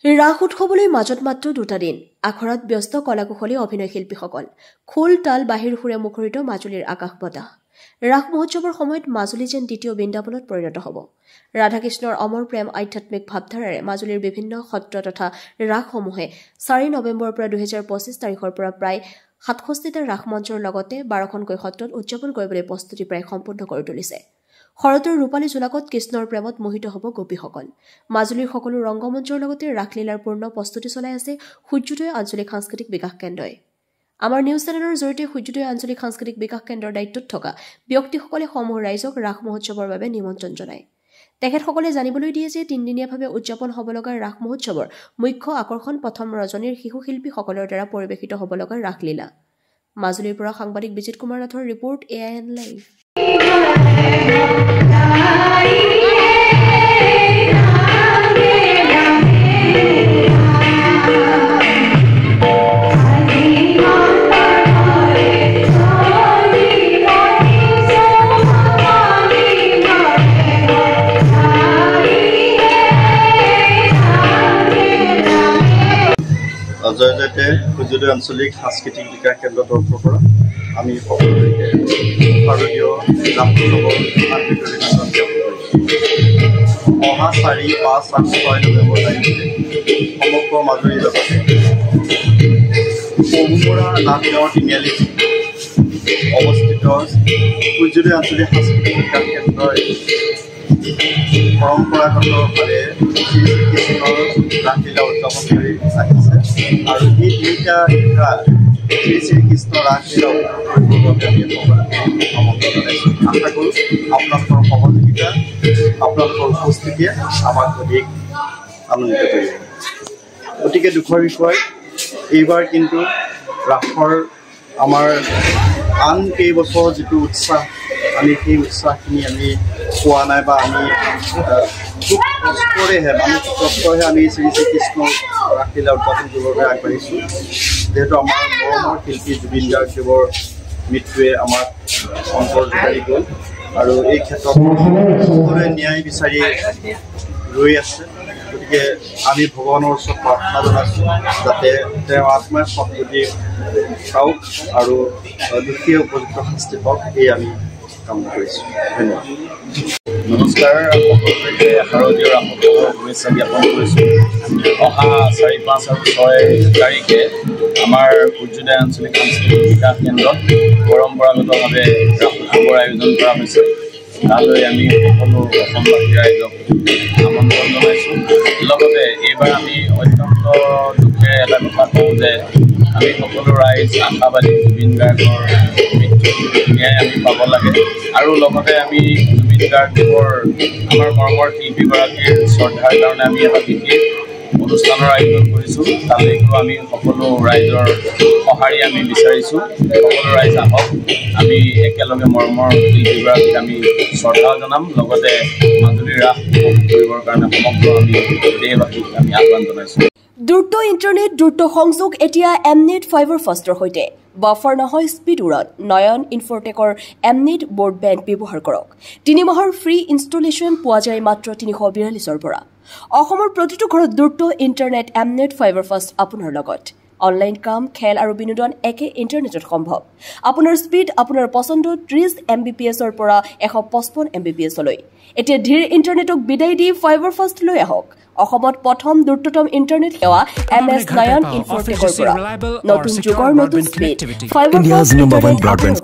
ৰাস উৎসৱলৈ মাজত মাত্ৰ 2টা দিন আখৰাত ব্যস্ত কলাকুশলী অভিনয় শিল্পীসকল খোল তাল বাহিৰ সুৰে মুখৰিত মাজুলীৰ আকাশ বতাহ ৰাস মহোৎসৱৰ সময়ত মাজুলী যেন দ্বিতীয় বৃন্দাবনত পৰিণত হ'ব ৰাধাকৃষ্ণৰ অমৰ প্ৰেম আধ্যাত্মিক ভাৱধাৰাৰে মাজুলীৰ বিভিন্ন সত্ৰ তথা ৰাসসমূহে 4 নৱেম্বৰৰ পৰা 2025 তাৰিখৰ পৰা প্ৰায় 67টা ৰাস মঞ্চৰ লগতে 12খনকৈ সত্ৰত উদযাপন কৰিবলৈ প্ৰস্তুতি প্ৰায় সম্পূৰ্ণ কৰি তুলিছে শৰতৰ ৰূপালী জোনাকত কৃষ্ণৰ প্ৰেমত মোহিত হ'ব গোপীসকল মাজুলীৰ সকলো ৰংগমঞ্চৰ লগতে ৰাসলীলাৰ পূৰ্ণ প্ৰস্তুতি চলাই আছে সূৰ্যোদয় আঞ্চলিক সাংস্কৃতিক বিকাশ কেন্দ্ৰই আমাৰ নিউজ চেনেলৰ জৰিয়তে সূৰ্যোদয় আঞ্চলিক সাংস্কৃতিক বিকাশ কেন্দ্ৰৰ দায়িত্বত থকা ব্যক্তিসকলে সমূহ ৰাইজক ৰাস মহোৎসৱৰ বাবে নিমন্ত্ৰণ জনায় তেখেতসকলে জানিবলৈ দিয়ে যে 3দিনীয়াভাৱে উদযাপন হ'ব লগা ৰাস মহোৎসৱৰ মুখ্য আকৰ্ষণ প্ৰথম ৰজনীৰ শিশু শিল্পীসকলৰ দ্বাৰা পৰিৱেশিত হ'ব লগা ৰাসলীলা মাজুলীৰ পৰা সাংবাদিক বিজিত কুমাৰ নাথৰ ৰিপৰ্ট AIN লাইভ জয়জয়তে সূৰ্যোদয় আঞ্চলিক সাংস্কৃতিক বিকাশ কেন্দ্ৰৰ তৰফৰ পৰা আমি সকলোকে শাৰদীয় ৰাস উৎসৱৰ আন্তৰিক অভিনন্দন জ্ঞাপন কৰিছোঁ। অহা 4, 5 আৰু 6 নৱেম্বৰ তাৰিখে সমগ্ৰ মাজুলীৰ লগতে পহুমৰা নামগাঁৱৰ তিনিআলিত অৱস্থিত সূৰ্যোদয় আঞ্চলিক সাংস্কৃতিক বিকাশ কেন্দ্ৰই পৰম্পৰাগতভাৱে শ্ৰীকৃষ্ণৰ ৰাসলীলা উদযাপন কৰি আহিছে আৰু এই 3টা শ্ৰীকৃষ্ণ ৰাসলীলা উদযাপন কৰিবৰ বাবে আমি সকলোকে আমন্ত্ৰণ জনাইছোঁ আশা কৰোঁ আপোনালোকৰ সহযোগিতা আপোনালোকৰ উপস্থিতিয়ে আমাক অধিক আনন্দিত কৰিব গতিকে দুখৰ বিষয় এইবাৰ কিন্তু ৰাসৰ আমাৰ আন কেইবছৰ যিটো উৎসাহ আমি সেই উৎসাহখিনি আমি পোৱা নাই বা আমি খুব কষ্টৰেহে মানসিক কষ্টৰেহে আমি শ্ৰীকৃষ্ণ ৰাসলীলা উদযাপন কৰিবৰ বাবে আগবাঢ়িছোঁ যিহেতু আমাৰ মৰমৰ শিল্পী জুবিন গাৰ্গদেৱৰ মৃত্যুৱে আমাক অন্তৰ যোগাই গ'ল আৰু এই ক্ষেত্ৰত সকলোৱে ন্যায় বিচাৰি ৰৈ আছে গতিকে আমি ভগৱানৰ ওচৰত প্ৰাৰ্থনা জনাইছোঁ যাতে তেওঁৰ আত্মাই সদ্গতি পাওক আৰু দোষীয়ে উপযুক্ত শাস্তি পাওক এই আমি কামনা কৰিছোঁ ধন্যবাদ নমস্কাৰ সকলোকে শাৰদীয় ৰাস উৎসৱৰ শুভেচ্ছা জ্ঞাপন কৰিছোঁ অহা 4, 5 আৰু 6 তাৰিখে আমাৰ সূৰ্যোদয় আঞ্চলিক সাংস্কৃতিক বিকাশ কেন্দ্ৰত পৰম্পৰাগতভাৱে ৰাস উৎসৱৰ আয়োজন কৰা হৈছে তালৈ আমি সকলো অসমবাসী ৰাইজক আমন্ত্ৰণ জনাইছোঁ লগতে এইবাৰ আমি অত্যন্ত দুখেৰে এটা কথা কওঁ যে আমি সকলো ৰাইজ আশাবাদী জুবিন গাৰ্গৰ মৃত্যুৰ ন্যায় আমি পাব লাগে আৰু লগতে আমি জুবিন গাৰ্গদেৱৰ আমাৰ মৰমৰ শিল্পীগৰাকীৰ শ্ৰদ্ধাৰ কাৰণে আমি এটা বিশেষ অনুষ্ঠানৰ আয়োজন কৰিছোঁ তালৈকো আমি সকলো ৰাইজৰ সঁহাৰি আমি বিচাৰিছোঁ সকলো ৰাইজ আহক আমি একেলগে মৰমৰ শিল্পীগৰাকীক আমি শ্ৰদ্ধা জনাম লগতে মাজুলীৰ ৰাস উপভোগ কৰিবৰ কাৰণে সমগ্ৰ আমি দেশবাসীক আমি আহ্বান জনাইছোঁ দ্ৰুত ইণ্টাৰনেট দ্ৰুত সংযোগ এতিয়া এমনেট ফাইবাৰ ফাষ্টৰ সৈতে বাফাৰ নহয় স্পীড উৰণ নয়ন ইনফৰটেকৰ এমনেট ব্ৰডবেণ্ড ব্যৱহাৰ কৰক 3 মাহৰ ফ্ৰী ইনষ্টলেশ্যন পোৱা যায় মাত্ৰ 342ৰ পৰা অসমৰ প্ৰতিটো ঘৰত দ্ৰুত ইণ্টাৰনেট এমনেট ফাইবাৰ ফাষ্ট আপোনাৰ লগত অনলাইন কাম খেল আৰু বিনোদন একে ইণ্টাৰনেটত সম্ভৱ আপোনাৰ স্পীড আপোনাৰ পছন্দ 30 Mbps-ৰ পৰা 155 Mbps-লৈ এতিয়া ধীৰ ইণ্টাৰনেটক বিদায় দি ফাইবাৰ ফাষ্ট লৈ আহক অসমত প্ৰথম দ্ৰুততম ইণ্টাৰনেট সেৱা MS নয়ন ইনফৰটেকৰ পৰা নতুন যুগৰ নতুন স্পীড ফাইবাৰ ফাষ্ট ব্ৰডবেণ্ড